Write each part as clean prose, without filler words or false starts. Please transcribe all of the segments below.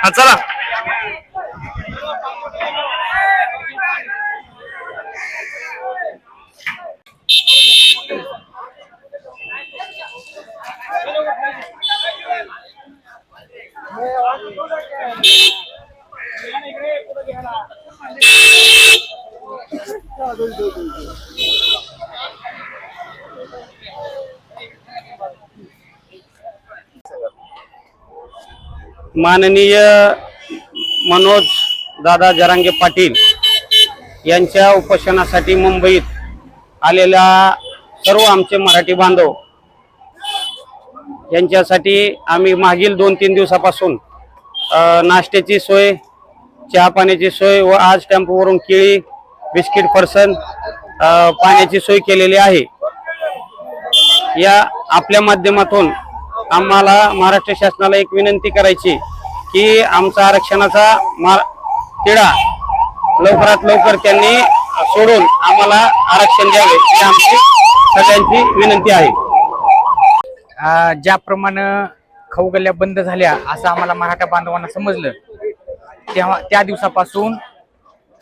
चला माननीय मनोज दादा जरांगे पाटील यांच्या उपोषणासाठी मुंबईत आलेल्या सर्व आमचे मराठी बांधव यांच्यासाठी आम्ही मागील 2-3 दिवसापासून नाश्त्याची सोय, चहा पाण्याची सोय व आज टेम्पोवरून केळी, बिस्किट, फरसन, पाण्याची सोय केलेली आहे। या आपल्या माध्यमातून आम्हाला महाराष्ट्र शासनाला एक विनंती करायची की आमचा आरक्षणाचा तिढा लवकरात लवकर त्यांनी सोडून आम्हाला आरक्षण द्यावे ही आमची सगळ्यांची विनंती आहे। ज्याप्रमाणे खाऊ गल्ल्या बंद झाल्या असं आम्हाला मराठा बांधवांना समजलं, तेव्हा त्या दिवसापासून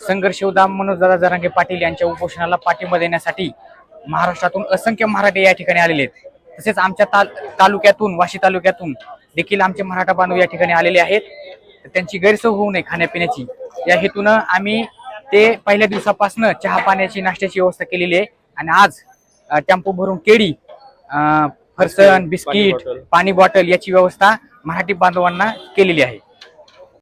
संघर्ष योद्धा मनोजदादा जरांगे पाटील यांच्या उपोषणाला पाठिंबा देण्यासाठी महाराष्ट्रातून असंख्य मराठे या ठिकाणी आलेले आहेत। तसेच आमच्या तालुक्यातून, वाशी तालुक्यातून देखील आमचे मराठा बांधव या ठिकाणी आलेले आहेत। त्यांची गैरसोय होऊ नये खाण्यापिण्याची या हेतूनं आम्ही ते पहिल्या दिवसापासून चहा पाण्याची, नाश्त्याची व्यवस्था केलेली आहे आणि आज टेम्पो भरून केळी, फरसन, बिस्किट, पाणी बॉटल याची व्यवस्था मराठी बांधवांना केलेली आहे।